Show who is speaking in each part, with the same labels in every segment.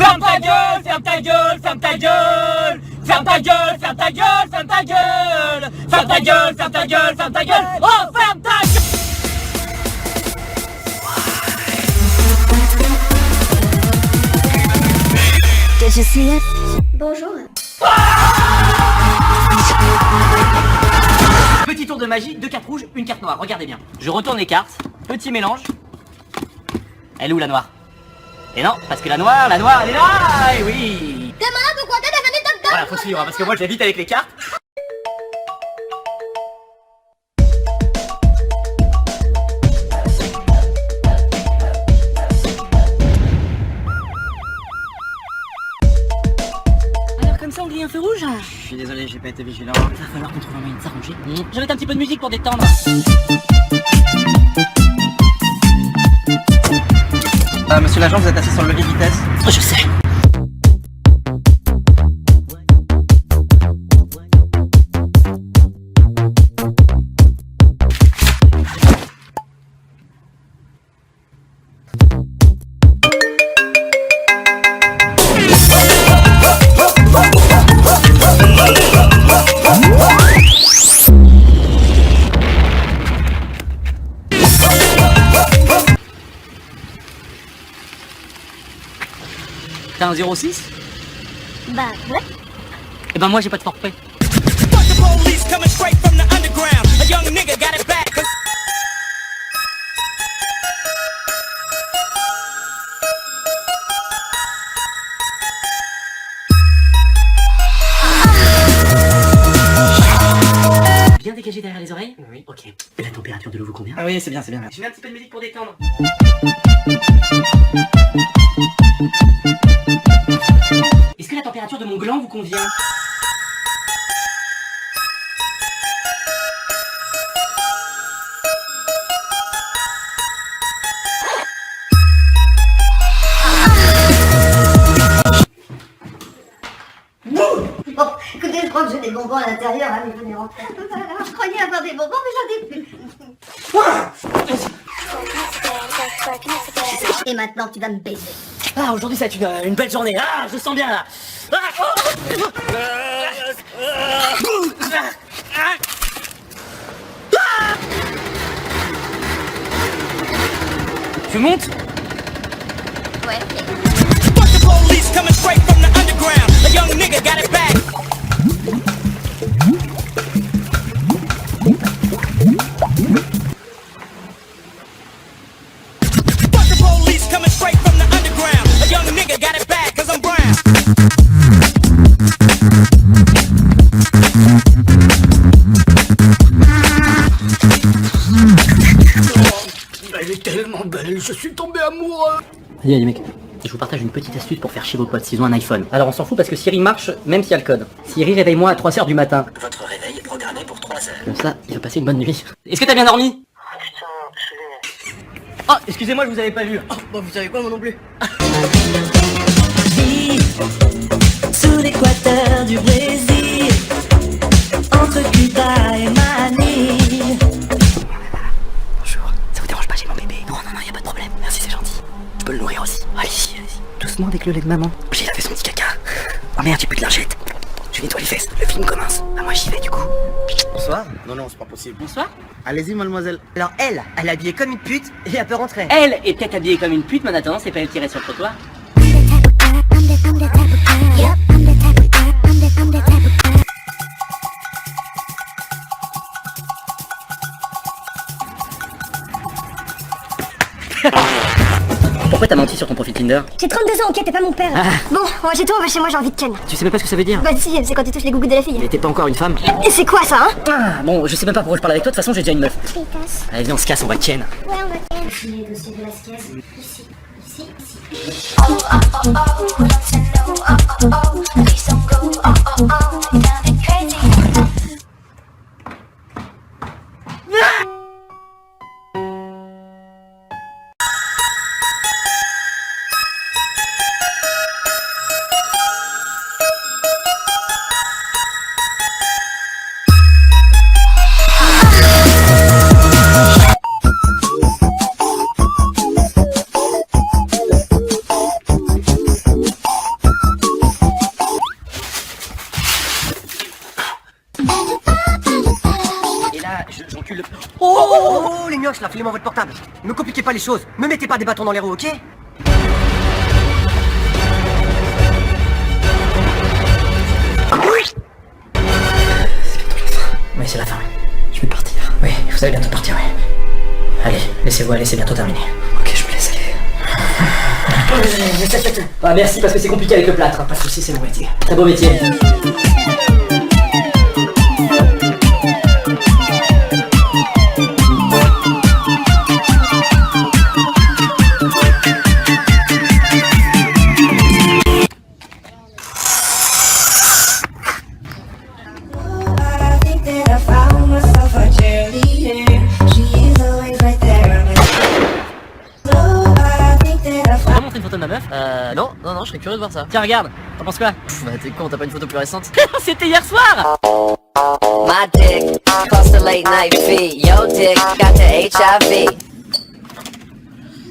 Speaker 1: Ferme ta gueule, ferme ta gueule, ferme ta gueule. Ferme ta gueule, ferme ta gueule, ferme ta gueule. Ferme ta gueule, ferme ta gueule, ferme ta gueule. Oh, ferme ta gueule.
Speaker 2: Did you see it?
Speaker 3: Bonjour.
Speaker 1: Petit tour de magie, 2 cartes rouges, 1 carte noire, regardez bien. Je retourne les cartes, petit mélange. Elle est où la noire? Et non, parce que la noire, elle est là, et oui.
Speaker 3: T'es malade ou quoi? T'es devenu docteur?
Speaker 1: Voilà, faut suivre, hein, parce que moi je l'ai vite avec les cartes. Alors comme ça on grille un feu rouge?
Speaker 4: Je suis désolé, j'ai pas été vigilant.
Speaker 1: Va falloir qu'on trouve un moyen de s'arranger. Je vais mettre un petit peu de musique pour détendre.
Speaker 4: Monsieur l'agent, vous êtes assis sur le levier de vitesse?
Speaker 1: Oh, je sais. T'as un 06?
Speaker 3: Bah ouais.
Speaker 1: Eh ben moi j'ai pas de forfait. Bien dégagé derrière les oreilles? Oui. Ok. Et la température de l'eau vous convient?
Speaker 4: Ah oui, c'est bien, c'est bien.
Speaker 1: Je mets un petit peu de musique pour détendre. Est-ce que la température de mon gland vous convient?
Speaker 3: Bon, écoutez, je crois que j'ai des bonbons à l'intérieur, allez, venez rentrer. Je croyais avoir des bonbons, mais j'en ai plus. Et maintenant, tu vas me baiser.
Speaker 1: Ah, aujourd'hui ça va être une belle journée. Ah, je sens bien là. Ah, oh. Tu montes?
Speaker 3: Ouais.
Speaker 1: Elle est tellement belle, je suis tombé amoureux. Allez mec, je vous partage une petite astuce pour faire chier vos potes s'ils ont un iPhone. Alors on s'en fout parce que Siri marche même s'il y a le code. Siri, réveille-moi à 3h du matin.
Speaker 4: Votre réveil est programmé pour 3 heures.
Speaker 1: Comme ça, il va passer une bonne nuit. Est-ce que t'as bien dormi? Oh, excusez-moi, je vous avais pas vu.
Speaker 4: Oh, bah vous savez quoi, moi non plus.
Speaker 2: Sous l'équateur du Brésil, entre Cuba et Manille.
Speaker 1: Bonjour, ça vous dérange pas, j'ai mon bébé? Non, y a pas de problème. Merci, c'est gentil. Je peux le nourrir aussi. Allez-y. Doucement avec le lait de maman. J'ai lavé son petit caca. Oh merde, j'ai plus de lingette. Je nettoie les fesses, le film commence. Ah, moi j'y vais du coup.
Speaker 4: Bonsoir? Non, c'est pas possible.
Speaker 1: Bonsoir.
Speaker 4: Allez-y, mademoiselle. Alors, elle est habillée comme une pute et elle peut rentrer.
Speaker 1: Elle est peut-être habillée comme une pute, mais en attendant, c'est pas elle qui reste sur le trottoir. Pourquoi t'as menti sur ton profil Tinder?
Speaker 3: J'ai 32 ans, ok, t'es pas mon père.
Speaker 1: Ah.
Speaker 3: Bon, j'ai tout, on va chez moi, j'ai envie de ken.
Speaker 1: Tu sais même pas ce que ça veut dire?
Speaker 3: Bah si, c'est quand tu touches les gougous de la fille.
Speaker 1: Mais t'es pas encore une femme?
Speaker 3: Et c'est quoi ça, hein?
Speaker 1: Ah, bon, je sais même pas pourquoi je parle avec toi, de toute façon j'ai déjà une meuf. Allez, viens, on se casse, on va ken.
Speaker 3: Ouais, on va ken. Les dossiers de la caisse. Ici.
Speaker 4: moche là, filez-moi votre portable. Ne compliquez pas les choses, me mettez pas des bâtons dans les roues, ok?
Speaker 1: Oui, c'est la fin. Je vais partir. Oui, vous allez bientôt partir, oui. Allez, laissez-vous aller, c'est bientôt terminé. Ok, je me laisse aller. Ah, merci, parce que c'est compliqué avec le plâtre. Pas de soucis, c'est mon métier. Très beau métier.
Speaker 5: Tu peux montrer une photo de ma meuf?
Speaker 4: Non, je serais curieux de voir ça.
Speaker 5: Tiens, regarde, t'en penses quoi?
Speaker 4: Bah t'es con, t'as pas une photo plus récente?
Speaker 5: C'était hier soir!
Speaker 6: My dick cost a late night fee. Yo dick got the HIV.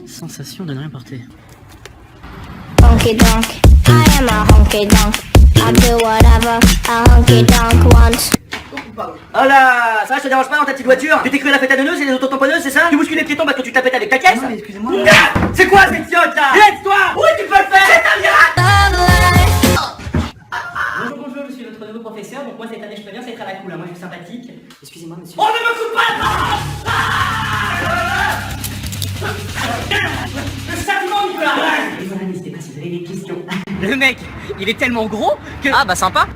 Speaker 5: Sensation de ne rien porter.
Speaker 7: Honky donk, I am a honky donk. I do whatever a honky donk wants.
Speaker 1: Oh là, ça va, je te dérange pas dans ta petite voiture? Tu t'es cru à la fête à neuses et les autotamponneuses, c'est ça? Tu bouscules les piétons parce que tu tapettes avec ta caisse? Non mais excusez-moi. C'est quoi cette idiote là? Laisse-toi! Oui, tu peux le faire! C'est un miracle!
Speaker 5: Bonjour, je suis votre nouveau professeur. Donc moi cette année je préviens, ça va être à la cool, hein. Moi je suis sympathique. Excusez-moi monsieur.
Speaker 1: On ne me coupe pas le châtiment, Nicolas!
Speaker 5: Et voilà, n'hésitez pas si vous avez des questions. Le mec, il est tellement gros que...
Speaker 4: Ah bah sympa.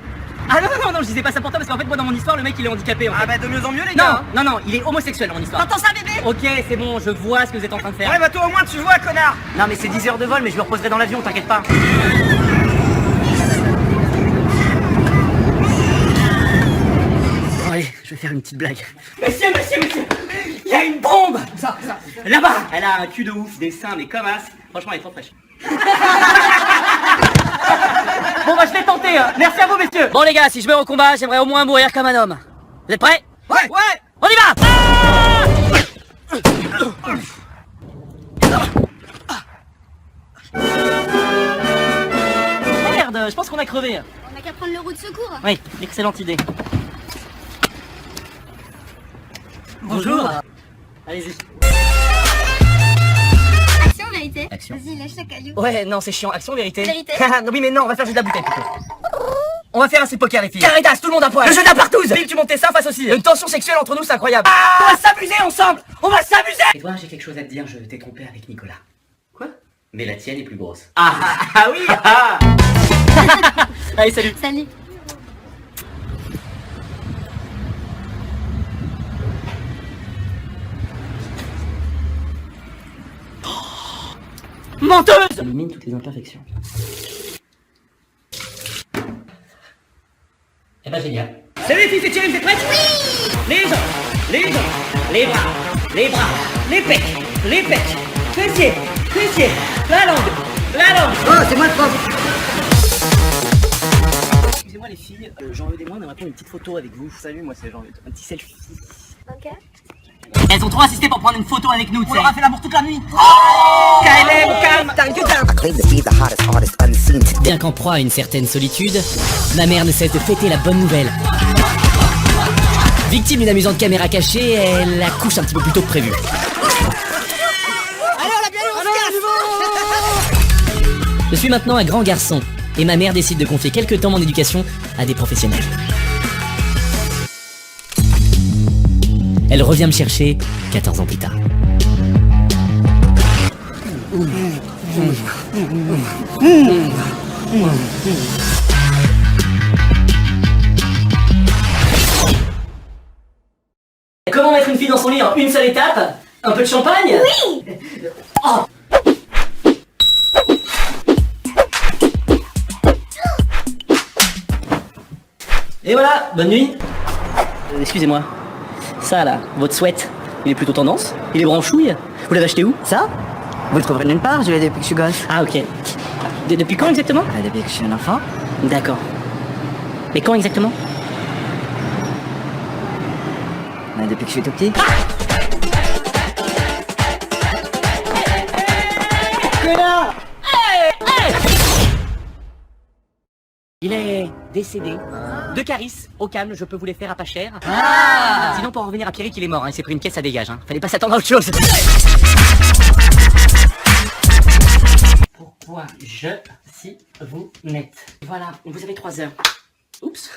Speaker 5: Ah non, je disais pas ça pour toi parce qu'en fait moi dans mon histoire le mec il est handicapé en fait.
Speaker 4: Ah bah de mieux en mieux les gars.
Speaker 5: Non, il est homosexuel dans mon histoire.
Speaker 4: T'entends ça bébé?
Speaker 5: Ok, c'est bon, je vois ce que vous êtes en train de faire.
Speaker 4: Ouais bah toi au moins tu vois connard.
Speaker 5: Non mais c'est 10 heures de vol, mais je me reposerai dans l'avion, t'inquiète pas. Bon allez, je vais faire une petite blague. Monsieur, il y a une bombe. Ça. Là-bas, elle a un cul de ouf, des seins, mais comme as. Franchement, elle est trop fraîche. Bon bah je vais tenter, hein. Merci à vous messieurs. Bon les gars, si je meurs au combat, j'aimerais au moins mourir comme un homme. Vous êtes prêts?
Speaker 4: Ouais.
Speaker 5: On y va. Merde, je pense qu'on a crevé.
Speaker 3: On a qu'à prendre le roue de secours.
Speaker 5: Oui, excellente idée. Bonjour. Allez-y.
Speaker 3: Action, vérité.
Speaker 5: Action.
Speaker 3: Vas-y, lâche la caillou.
Speaker 5: Ouais, non, c'est chiant. Action, vérité.
Speaker 3: Vérité.
Speaker 5: Oui, mais non, on va faire juste de la bouteille plutôt. On va faire un c'est poker les filles. Caritas, tout le monde à poil. Le jeu de la partouze. Pile, tu montes tes seins face aussi. Une tension sexuelle entre nous, c'est incroyable. On va s'amuser ensemble. On va s'amuser. Et toi, j'ai quelque chose à te dire. Je t'ai trompé avec Nicolas. Quoi? Mais la tienne est plus grosse. Ah oui. Allez, salut.
Speaker 3: Salut.
Speaker 5: Menteuse. Élimine toutes les imperfections. Eh ben génial. Salut les filles, c'est Thierry, vous êtes prêtes? Oui. Les jambes, les bras, les pecs, fessiers, la langue.
Speaker 1: Oh, c'est moi le prof!
Speaker 5: Excusez-moi les filles, Jean-Eudes et moi on aimerait prendre une petite photo avec vous. Salut, moi c'est Jean-Eudes. Un petit selfie.
Speaker 3: Ok.
Speaker 5: Elles ont trop insisté pour prendre une photo avec nous, tu sais. On aura fait l'amour toute la nuit. Oh KLM, calme.
Speaker 8: Bien qu'en proie à une certaine solitude, ma mère ne cesse de fêter la bonne nouvelle. Victime d'une amusante caméra cachée, elle accouche un petit peu plus tôt que prévu. Je suis maintenant un grand garçon, et ma mère décide de confier quelque temps mon éducation à des professionnels. Elle revient me chercher 14 ans plus tard.
Speaker 5: Comment mettre une fille dans son lit en une seule étape? Un peu de champagne? Oui. Oh. Et voilà, bonne nuit. Excusez-moi. Ça là, votre sweat, il est plutôt tendance. Il est branchouille. Vous l'avez acheté où?
Speaker 1: Ça? Vous le trouverez nulle part, je l'ai depuis que je suis gosse.
Speaker 5: Ah ok. Depuis quand exactement?
Speaker 1: Depuis que je suis un enfant.
Speaker 5: D'accord. Mais quand exactement?
Speaker 1: Depuis que je suis tout petit.
Speaker 5: Il est décédé 2 caris, au calme, je peux vous les faire à pas cher. Sinon, pour en revenir à Pierrick, il est mort, hein, il s'est pris une caisse, ça dégage. Hein. Fallait pas s'attendre à autre chose. Pourquoi si vous n'êtes... Voilà, vous avez 3 heures. Oups.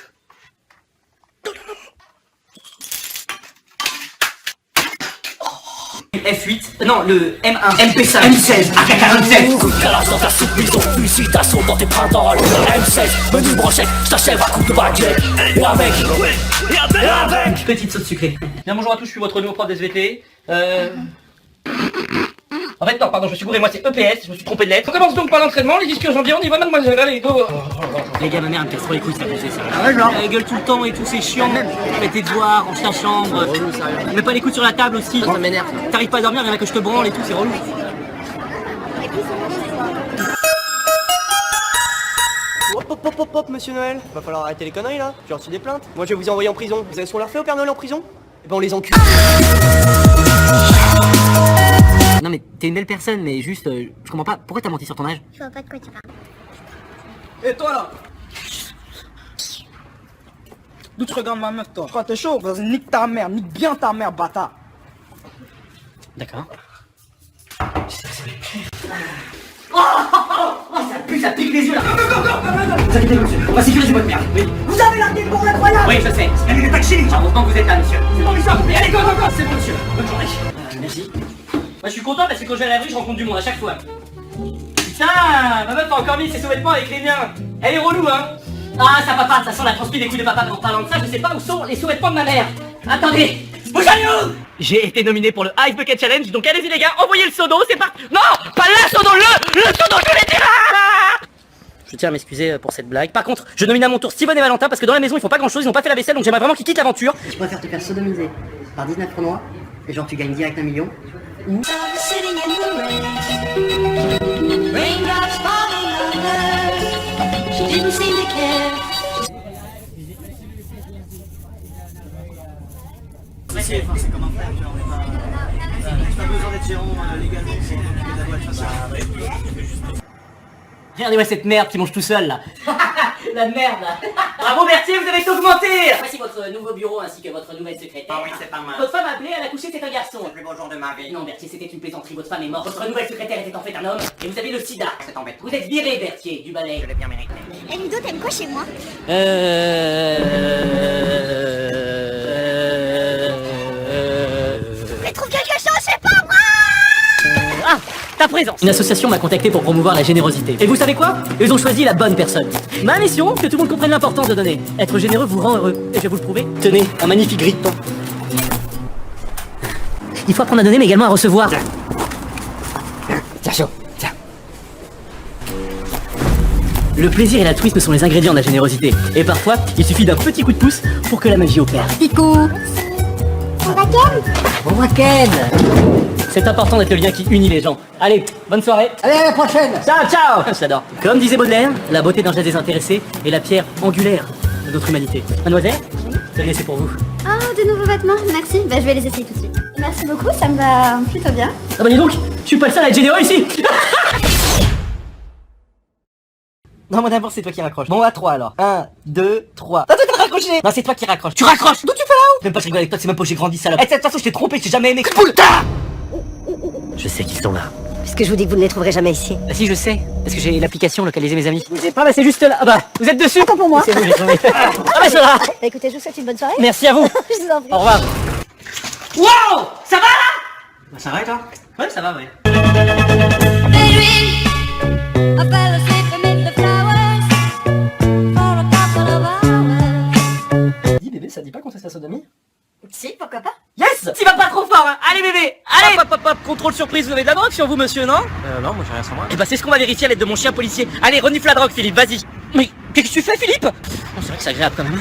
Speaker 5: F8, non, le M1, MP5, M16, AK-47.
Speaker 9: Coup de calage dans ta soupe, mise au fusil, d'assaut dans tes printemps. M16, menu brochette, je t'achève à coup de baguette. Et avec,
Speaker 5: Une petite sauce sucrée. Bien, bonjour à tous, je suis votre nouveau prof de SVT. En fait, non, pardon, je me suis gouré, moi c'est EPS, je me suis trompé de lettre. On commence donc par l'entraînement, les discours j'en dis, on y va, mademoiselle, allez, go. Les gars, ma mère elle me casse trop les couilles, ça fait ça. Ah ouais, genre. Elle gueule tout le temps et tout, c'est chiant. Fais tes devoirs, range ta chambre. Mets pas les coudes sur la table aussi. Ça m'énerve. T'arrives pas à dormir, il y en a que je te branle et tout, c'est relou.
Speaker 10: Hop, monsieur Noël. Va falloir arrêter les conneries là. J'ai reçu des plaintes. Moi je vais vous envoyer en prison. Vous savez ce qu'on leur fait au Père Noël en prison? Eh ben on les encule.
Speaker 5: Non mais t'es une belle personne, mais juste, je comprends pas, pourquoi t'as menti sur ton âge?
Speaker 7: Je vois pas de quoi tu parles.
Speaker 10: Et toi là? D'où tu regardes ma meuf toi? Toi t'es chaud? Vas-y nique ta mère, nique bien ta mère, bâtard.
Speaker 5: D'accord. Oh, ça pique les yeux là. Vous inquiétez vous monsieur, on va sécuriser votre merde. Oui.
Speaker 10: Vous avez largué le bon incroyable.
Speaker 5: Oui, je sais. C'est même pas chez heureusement que vous êtes là, monsieur. C'est bon, Richard. Allez, go, c'est bon, monsieur. Bonne journée. Merci. Moi, je suis content parce que quand je vais à la rue, je rencontre du monde à chaque fois. Putain, ma meuf a encore mis ses sous-vêtements avec les miens. Elle est relou, hein. Ah, ça papa, ça sent la transpi des couilles de papa. En parlant de ça, je sais pas où sont les sous-vêtements de ma mère. Attendez, bougez-vous. J'ai été nominé pour le Ice Bucket Challenge, donc allez-y les gars, envoyez le sodo, c'est parti. Non, pas le sodo, le sodo, je l'ai dit là. Je tiens à m'excuser pour cette blague. Par contre, je nomine à mon tour Steven et Valentin parce que dans la maison ils font pas grand chose, ils ont pas fait la vaisselle, donc j'aimerais vraiment qu'ils quittent l'aventure.
Speaker 1: Je préfère te faire sodomiser par 19 tournois, et genre tu gagnes direct 1 million. Ou...
Speaker 10: C'est comme un frère, tu vois, on est pas besoin d'être géant légalement pour occuper ta boîte, ça.
Speaker 5: Regardez-moi cette merde qui mange tout seul là. La merde là. Bravo Berthier, vous avez été augmenté. Voici votre nouveau bureau ainsi que votre nouvelle secrétaire.
Speaker 10: Ah oui, c'est pas mal.
Speaker 5: Votre femme a appelé, elle a couché, c'est un garçon.
Speaker 10: C'est le plus beau jour de ma vie.
Speaker 5: Non Berthier, c'était une plaisanterie, votre femme est morte. Votre nouvelle secrétaire était en fait un homme et vous avez le sida.
Speaker 10: C'est embêtant.
Speaker 5: Vous êtes viré Berthier, du balai.
Speaker 10: Je l'ai bien mérité.
Speaker 7: Et Ludo, t'aimes quoi chez moi? Mais trouve quelque chose, je sais pas moi.
Speaker 5: Ah, ta présence. Une association m'a contacté pour promouvoir la générosité. Et vous savez quoi? Ils ont choisi la bonne personne. Ma mission, que tout le monde comprenne l'importance de donner. Être généreux vous rend heureux. Et je vais vous le prouver. Tenez, un magnifique grille-pain. Il faut apprendre à donner, mais également à recevoir. Tiens, chaud, tiens. Le plaisir et l'altruisme sont les ingrédients de la générosité. Et parfois, il suffit d'un petit coup de pouce pour que la magie opère. Pico.
Speaker 7: On va Ken?
Speaker 5: Bon week-end. C'est important d'être le lien qui unit les gens. Allez, bonne soirée.
Speaker 10: Allez, à la prochaine.
Speaker 5: Ciao, ciao. J'adore. Comme disait Baudelaire, la beauté d'un geste désintéressé est la pierre angulaire de notre humanité. Mademoiselle, tenez, c'est pour vous.
Speaker 7: Oh, de nouveaux vêtements, merci. Bah, je vais les essayer tout de suite. Merci beaucoup, ça me va plutôt bien.
Speaker 5: Ah bah dis donc, je suis pas le seul à être généreux ici. Non, moi d'abord, c'est toi qui raccroche. Bon, à 3 alors. 1, 2, 3. Ah, toi, t'as raccroché. Non, c'est toi qui raccroche. Tu raccroches. D'où tu fais là-haut? Même pas, je rigole avec toi, c'est même pas que j'ai grandi, salope. Eh, de toute façon, je t'ai trompé, je t'ai jamais aimé. Putain. Je sais qu'ils sont là.
Speaker 3: Puisque je vous dis que vous ne les trouverez jamais ici.
Speaker 5: Bah si, je sais. Parce que j'ai l'application localiser mes amis. Vous savez pas, bah c'est juste là. Ah bah, vous êtes dessus.
Speaker 3: Pas pour moi.
Speaker 5: C'est vous, j'ai trouvé. Ah bah ça va.
Speaker 3: Bah, écoutez, je vous souhaite une bonne soirée.
Speaker 5: Merci à vous.
Speaker 3: Je vous en prie.
Speaker 5: Au revoir. Wow, ça va là? Bah ça va et toi? Ouais, ça va, ouais. Dis bébé, ça dit pas qu'on teste la sodomie?
Speaker 3: Si, pourquoi pas?
Speaker 5: Yes! Tu vas pas trop fort, hein! Allez bébé! Allez! Hop, hop, hop, contrôle surprise, vous avez de la drogue sur vous, monsieur, non?
Speaker 10: Non, moi j'ai rien sur moi.
Speaker 5: Eh bah c'est ce qu'on va vérifier à l'aide de mon chien policier. Allez, renifle la drogue, Philippe, vas-y! Mais qu'est-ce que tu fais, Philippe? Oh, c'est vrai que c'est agréable quand même.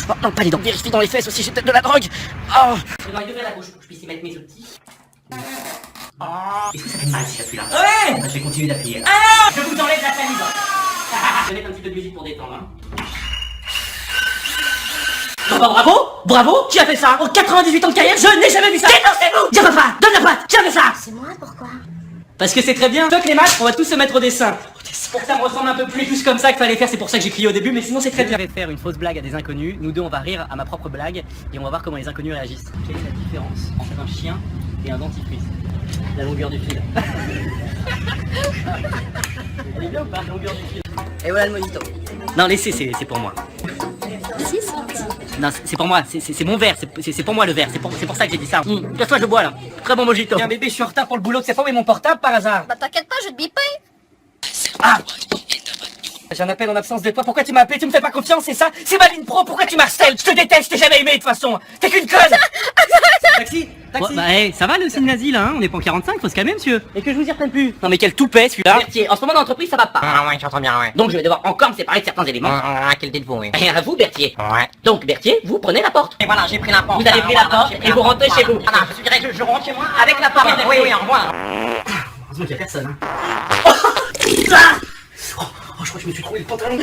Speaker 5: Oh, non, pas les dents. Vérifie dans les fesses aussi, j'ai peut-être de la drogue. Oh! Je vais ouvrir la bouche pour que je puisse y mettre mes outils. Oh! Est-ce que ça fait mal si j'appuie là? Ouais! Bah, je vais continuer d'appuyer. Ah! Je vous enlève la salive! Je vais mettre un petit peu de musique pour détendre, hein. Oh bah bravo! Bravo! Qui a fait ça? En 98 ans de carrière, je n'ai jamais vu ça! Dénoncez-vous! Tiens papa! Donne la boîte! Qui a fait ça?
Speaker 3: C'est moi, pourquoi?
Speaker 8: Parce que c'est très bien. Toc les matchs, on va tous se mettre au dessin. Pour que ça me ressemble un peu plus comme ça qu'il fallait faire, c'est pour ça que j'ai crié au début, mais sinon c'est très bien. Je vais faire une fausse blague à des inconnus, nous deux on va rire à ma propre blague, et on va voir comment les inconnus réagissent. Quelle est la différence entre un chien et un dentifrice? La longueur du fil. Elle est bien ou pas, la longueur du fil?
Speaker 4: Et voilà le mojito.
Speaker 8: Non, laissez, c'est pour moi. Non, c'est pour moi, c'est mon verre, c'est pour moi le verre, c'est pour ça que j'ai dit ça. Casse-toi, je bois là. Très bon mojito. Tiens bébé, je suis en retard pour le boulot, c'est pas où est mon portable par hasard?
Speaker 3: Bah t'inquiète pas, je vais te biper.
Speaker 8: Ah! J'ai un appel en absence de toi, pourquoi tu m'as appelé? Tu me fais pas confiance, c'est ça? C'est ma ligne pro, pourquoi tu m'harcèles? Je te déteste, je t'ai jamais aimé de toute façon. T'es qu'une conne. Taxi. Bah hey, ça va le signe nazi là, hein, on est pas en 45, faut se calmer monsieur. Et que je vous y reprenne plus. Non mais quel toupet celui-là. Berthier, en ce moment dans l'entreprise ça va pas.
Speaker 4: Ah ouais, j'entends bien, ouais.
Speaker 8: Donc je vais devoir encore me séparer de certains éléments.
Speaker 4: Quel dites-vous, oui.
Speaker 8: Et à vous Berthier.
Speaker 4: Ouais.
Speaker 8: Donc Berthier, vous prenez la porte.
Speaker 4: Et voilà, j'ai pris la porte.
Speaker 8: Vous avez pris la porte et vous rentrez chez vous.
Speaker 4: Ah non, je dirais que je rentre chez moi
Speaker 8: Avec la porte.
Speaker 4: Oui, oui, au revoir.
Speaker 8: Heureusement qu'il y a personne. Hein. Oh, je crois que je me suis trouvé le pantalon.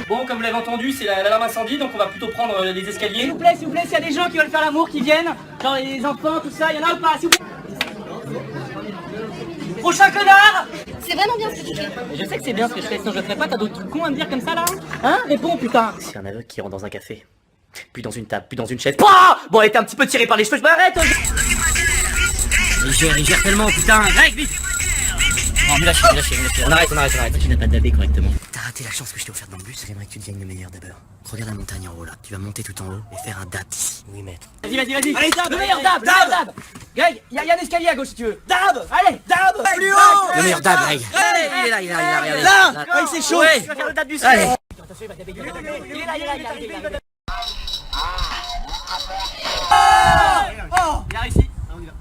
Speaker 8: Bon, comme vous l'avez entendu, c'est l'alarme incendie, donc on va plutôt prendre les escaliers. S'il vous plaît, s'il y a des gens qui veulent faire l'amour, qui viennent, genre les enfants, tout ça, y en a ou pas, s'il vous plaît. Prochain connard.
Speaker 3: C'est vraiment bien ce que tu fais.
Speaker 8: Je sais que c'est bien ce que je fais, sinon je ferais pas, t'as d'autres trucs cons à me dire comme ça là? Hein? Réponds putain. C'est un aveugle qui rentre dans un café, puis dans une table, puis dans une chaise. Pouah bon, elle était un petit peu tirée par les cheveux, je m'arrête. Il gère tellement, putain, règle vite. Non mais lâchez. On arrête. Tu n'as pas dabé correctement. T'as raté la chance que je t'ai offerte dans le bus. J'aimerais que tu deviennes le meilleur dabeur. Regarde la montagne en haut là. Tu vas monter tout en haut et faire un dab d'ici. Oui maître. Vas-y. Allez dab. Le meilleur dab. Greg, y a un escalier à gauche si tu veux. Dab. Allez, dab. Plus haut. Le meilleur dab, Greg. Il est là, regardez. Là. Ouais, c'est chaud. Tu vas faire le dab du ciel. Attention, il va daber. Il est là. Il a réussi. On y va.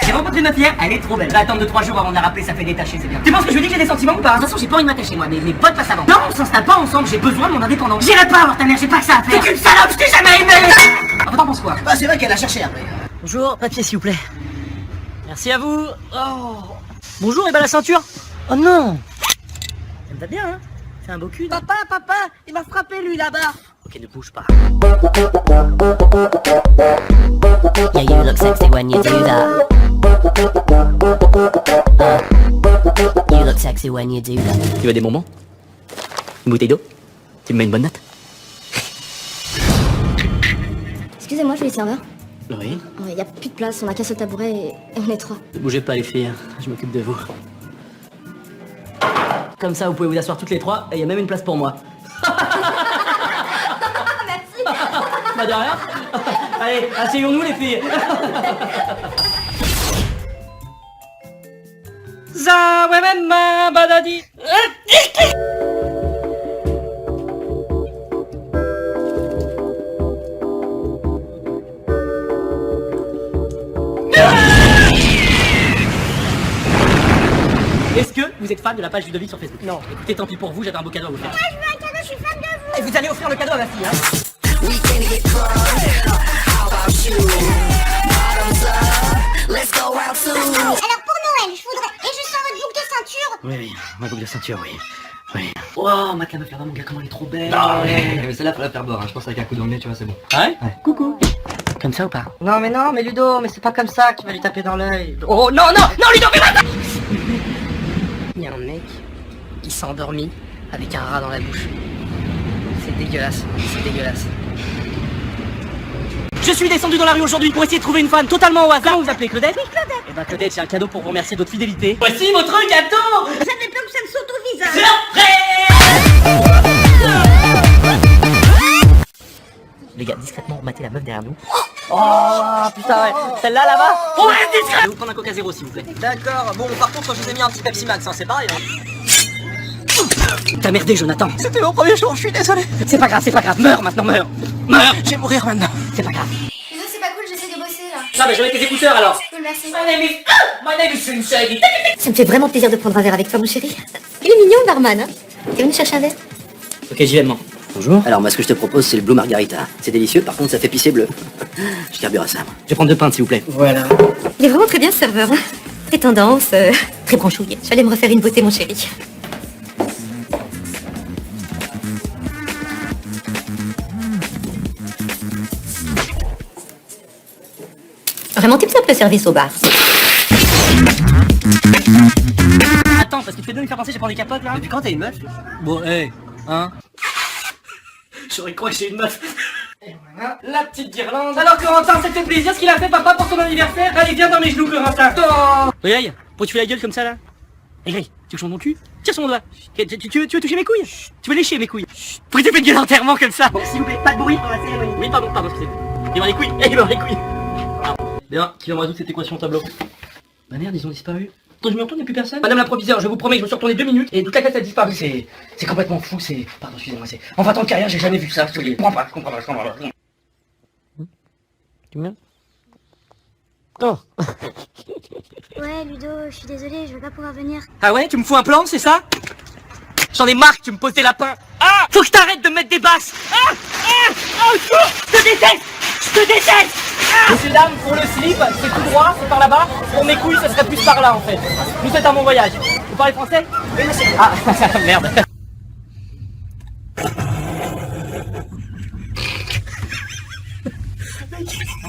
Speaker 8: J'ai rencontré ma fière, elle est trop belle. Va attendre 2-3 jours avant de la rappeler, ça fait détacher, c'est bien. Tu penses que je lui dis que j'ai des sentiments ou pas? De toute façon, j'ai pas envie de m'attacher moi, mais mes potes passent avant. Non, on s'installe pas ensemble, j'ai besoin de mon indépendance. J'irai pas avoir ta mère, j'ai pas que ça à faire. T'es qu'une salope, je t'ai jamais aimé. Ah, t'en penses quoi? Bah, c'est vrai qu'elle a cherché après. Bonjour, papier s'il vous plaît. Merci à vous. Oh. Bonjour, et bah la ceinture. Oh non. Ça me va bien, hein? C'est un beau cul.
Speaker 4: Papa, il m'a frappé lui là-bas.
Speaker 8: Ok, ne bouge pas.
Speaker 6: Yeah, you look sexy when you do that. You look sexy when you do that.
Speaker 8: Tu veux des bonbons? Une bouteille d'eau? Tu me mets une bonne note?
Speaker 7: Excusez-moi, je suis le serveur.
Speaker 8: Oui.
Speaker 7: Il y a plus de place, on a qu'un seul tabouret et on est 3.
Speaker 8: Bougez pas les filles, je m'occupe de vous. Comme ça, vous pouvez vous asseoir toutes les trois et il y a même une place pour moi.
Speaker 7: Merci.
Speaker 8: Bah de rien. Allez, asseyons-nous les filles. Ça ouais même ma badadi. Est-ce que vous êtes fan de la page Ludovic sur Facebook? Non. Écoutez, tant pis pour vous, j'avais un beau cadeau à vous faire.
Speaker 3: Moi je veux un cadeau, je suis fan de vous.
Speaker 8: Et vous allez offrir le cadeau à ma fille, hein?
Speaker 3: Alors pour Noël, je voudrais... Et je sens votre boucle de ceinture.
Speaker 8: Oui, ma boucle de ceinture, oui. Wow, ma cam à faire mon gars, comment elle est trop belle.
Speaker 10: Mais celle-là, faut la faire boire, hein. Je pense avec un coup d'anglais, tu vois, c'est bon.
Speaker 8: Ouais. Coucou. Comme ça ou pas?
Speaker 4: Non, mais Ludo, mais c'est pas comme ça qu'il va lui taper dans l'œil.
Speaker 8: Oh non, Ludo, fais pas ça. Il y a un mec qui s'est endormi avec un rat dans la bouche. C'est dégueulasse. Je suis descendu dans la rue aujourd'hui pour essayer de trouver une fan totalement au hasard. Comment vous appelez, Claudette? Oui, Claudette. Et bah Claudette, j'ai un cadeau pour vous remercier de votre fidélité. Voici votre gâteau.
Speaker 3: Ça fait peur que ça me saute au visage.
Speaker 8: Les gars, discrètement, matez la meuf derrière nous. Oh putain, ouais. Celle-là, là-bas. On reste discret. Je vais vous prendre un Coca Zéro, s'il vous plaît.
Speaker 4: D'accord, bon, par contre, je vous ai mis un petit Pepsi Max, hein, c'est pareil. Hein.
Speaker 8: T'as merdé, Jonathan.
Speaker 4: C'était mon premier jour, je suis désolé.
Speaker 8: C'est pas grave. Meurs maintenant, meurs.
Speaker 4: Je vais mourir maintenant.
Speaker 8: C'est pas grave.
Speaker 7: Non, c'est pas cool, j'essaie de bosser là.
Speaker 8: Ah, mais je mets tes écouteurs alors.
Speaker 7: Cool, merci.
Speaker 8: My name is Sensei.
Speaker 7: Ça me fait vraiment plaisir de prendre un verre avec toi, mon chéri. Il est mignon, le barman, hein. T'es venu chercher un verre?
Speaker 8: Ok, j'y vais, maman.
Speaker 1: Bonjour. Alors moi ce que je te propose c'est le Blue Margarita. C'est délicieux, par contre ça fait pisser bleu. Je carbure à ça.
Speaker 8: Je vais prendre 2 pintes, s'il vous plaît. Voilà.
Speaker 7: Il est vraiment très bien, ce serveur. Hein. Très tendance, très branchouillé. Je vais aller me refaire une beauté, mon chéri.
Speaker 6: le service au bar.
Speaker 5: Attends, parce que tu fais deux me faire penser, j'ai prendre des capotes là.
Speaker 10: Depuis quand t'as une meuf?
Speaker 5: Bon, hein.
Speaker 8: J'aurais cru que j'ai une meuf.
Speaker 5: Et voilà, la petite guirlande. Alors Corentin, ça te fait plaisir ce qu'il a fait papa pour ton anniversaire? Allez, viens dans mes genoux Corentin.
Speaker 8: Regarde, pourquoi tu fais la gueule comme ça là? Aigri, tu veux que je monte mon cul? Tire sur mon doigt. Tu veux toucher mes couilles? Tu veux lécher mes couilles? Pourquoi tu fais une gueule d'enterrement comme ça?
Speaker 5: Bon, s'il vous plaît, pas de bruit pour la cérémonie.
Speaker 8: Oui, pardon, excusez-moi. Il va les couilles, il va les couilles. Bien, qui va me résoudre cette équation au tableau? Bah merde, ils ont disparu. Quand je me retourne, il n'y a plus personne.
Speaker 5: Madame la proviseure, je vous promets, je me suis retourné 2 minutes et toute la classe a disparu. C'est complètement fou, c'est... Pardon, excusez-moi, c'est... En 20 ans de carrière, j'ai jamais vu ça, je comprends pas.
Speaker 10: Tu viens? Oh.
Speaker 7: Ouais, Ludo, je suis désolée, je vais pas pouvoir venir.
Speaker 5: Ah ouais, tu me fous un plan, c'est ça? J'en ai marre que tu me poses des lapins. Ah! Faut que je t'arrête de me mettre des basses. Au secours! Je te déteste! Messieurs, dames, pour le slip, c'est tout droit, c'est par là-bas. Pour mes couilles, ça serait plus par là en fait. Je vous souhaite un bon voyage. Vous parlez français? Oui, monsieur. Ah, merde.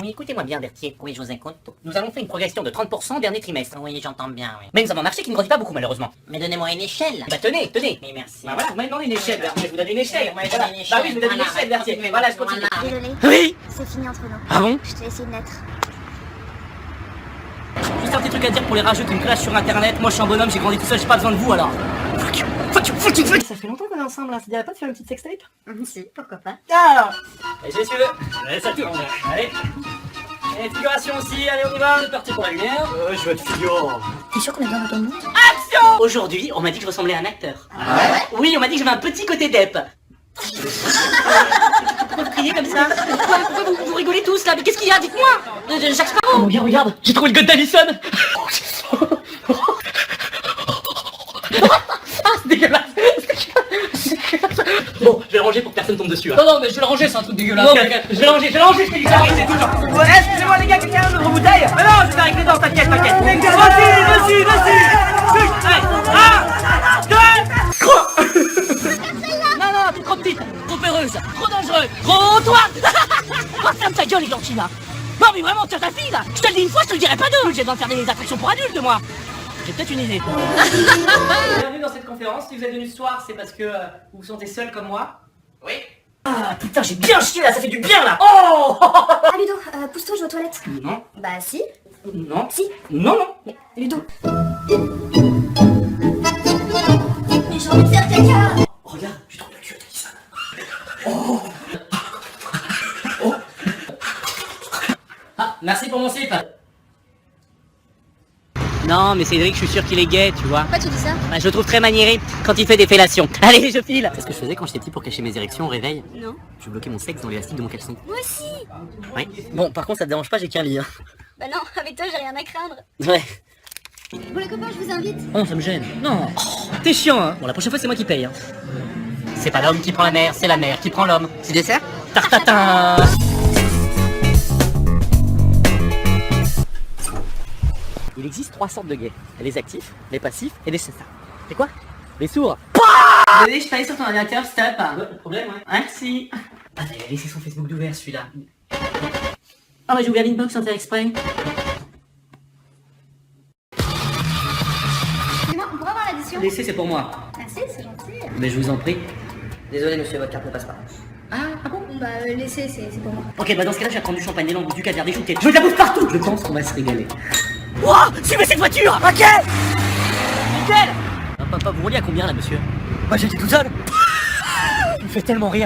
Speaker 6: Oui, écoutez-moi bien, Berthier. Oui, je vous écoute. Nous avons fait une progression de 30% dernier trimestre. Oui, j'entends bien, oui.
Speaker 5: Mais nous avons un marché qui ne grandit pas beaucoup, malheureusement.
Speaker 6: Mais donnez-moi une échelle.
Speaker 5: Bah tenez.
Speaker 6: Oui, merci.
Speaker 5: Bah voilà, vous m'avez demandé une échelle, Berthier. Je vous donne une échelle.
Speaker 6: Oui, moi, je
Speaker 5: Voilà.
Speaker 6: donne une
Speaker 5: Bah oui, je vous donne une
Speaker 6: échelle.
Speaker 5: échelle, Berthier.
Speaker 6: Voilà.
Speaker 5: Voilà, je continue.
Speaker 6: Voilà.
Speaker 7: Désolée,
Speaker 5: Oui.
Speaker 7: c'est fini entre nous.
Speaker 5: Ah bon?
Speaker 7: Je t'ai essayé de naître.
Speaker 5: Juste un petit truc à dire pour les rageux qui me clashent sur internet. Moi je suis un bonhomme, j'ai grandi tout seul, j'ai pas besoin de vous alors. Fuck you. Ça fait longtemps qu'on est ensemble là, ça dirait pas de faire une petite sextape?
Speaker 3: Si, pourquoi pas.
Speaker 5: Alors, et j'ai su le. Allez, ça tourne. Allez. Et figuration aussi, allez on y va, c'est parti pour la lumière.
Speaker 8: Je veux être figure.
Speaker 7: T'es sûr qu'on est bien dans ton monde?
Speaker 5: Action!
Speaker 6: Aujourd'hui, on m'a dit que je ressemblais à un acteur.
Speaker 5: Ah ouais?
Speaker 6: Oui, on m'a dit que j'avais un petit côté dep. Pourquoi vous criez comme ça? Pourquoi vous rigolez tous là? Mais qu'est-ce qu'il y a? Dites-moi! Jacques Sparrow!
Speaker 5: Regarde, j'ai trouvé le god d'Alison. Ah, c'est dégueulasse.
Speaker 8: Bon, je vais le ranger pour que personne tombe dessus.
Speaker 5: Non, mais je vais le ranger, c'est un truc dégueulasse.
Speaker 8: Non, mais je vais le ranger, je fais du carré, c'est tout genre.
Speaker 5: Ouais, excusez-moi les gars, quelqu'un a une autre bouteille? Mais non, je vais avec les dents, t'inquiète. Vas-y. Non, t'es trop petite, trop peureuse, trop dangereux, trop toi. Oh, ferme ta gueule les gentils là. Non mais vraiment, tiens ta fille là. Je te le dis une fois, je te le dirai pas deux. J'ai besoin de faire des attractions pour adultes moi. J'ai peut-être une idée. Bienvenue dans cette conférence. Si vous êtes venu ce soir, c'est parce que vous vous sentez seul comme moi. Oui. Ah putain, j'ai bien chié là, ça fait du bien là. Oh.
Speaker 7: Ah, Ludo, pousse-toi, je vais aux toilettes.
Speaker 5: Non.
Speaker 7: Bah, si.
Speaker 5: Non.
Speaker 7: Si.
Speaker 5: Non.
Speaker 7: Mais, Ludo. Mais j'ai envie de faire caca.
Speaker 8: Regarde, j'ai trouvé le cul d'Alison.
Speaker 5: Ah, merci pour mon slip.
Speaker 6: Non, mais Cédric, je suis sûr qu'il est gay, tu vois.
Speaker 7: Pourquoi tu dis ça?
Speaker 6: Bah, je le trouve très maniéré quand il fait des fellations. Allez, je file. C'est ce que je faisais quand j'étais petit pour cacher mes érections au réveil.
Speaker 7: Non.
Speaker 6: Je bloquais mon sexe dans l'élastique de mon caleçon.
Speaker 7: Moi aussi.
Speaker 6: Oui. Bon, par contre, ça te dérange pas, j'ai qu'un lit. Hein.
Speaker 7: Bah non, avec toi, j'ai rien à craindre.
Speaker 6: Ouais.
Speaker 7: Bon, les copains, je vous invite.
Speaker 6: Oh, ça me gêne.
Speaker 5: Non. T'es chiant hein.
Speaker 6: Bon, la prochaine fois, c'est moi qui paye. Hein. C'est pas l'homme qui prend la mer, c'est la mer qui prend l'homme.
Speaker 4: Petit dessert?
Speaker 5: Tartatin.
Speaker 6: Il existe 3 sortes de gays. Les actifs, les passifs et les cessards. C'est quoi? Les sourds.
Speaker 5: Désolé, je parlais sur ton ordinateur, stop.
Speaker 6: Pas de problème, ouais.
Speaker 5: Merci. Ah, t'avais laissé son Facebook d'ouvert celui-là.
Speaker 6: Ah, mais j'ai ouvert l'inbox sans faire exprès.
Speaker 7: Dis-moi, on pourra avoir l'addition?
Speaker 5: Laissez, c'est pour moi.
Speaker 7: Merci, c'est gentil.
Speaker 5: Mais je vous en prie.
Speaker 4: Désolé monsieur, votre carte ne passe pas.
Speaker 7: Ah bon? Bah, laissez, c'est pour moi.
Speaker 6: Ok, bah dans ce cas-là, je vais prendre du champagne, des langues, du caviar, des chouquettes. Je veux de la bouffe partout.
Speaker 5: Je pense qu'on va se régaler.
Speaker 6: Wouah! Suivez cette voiture! Ok! Nickel! Papa, vous roulez à combien là, monsieur?
Speaker 5: Moi j'étais tout seul. Il me fait tellement rire.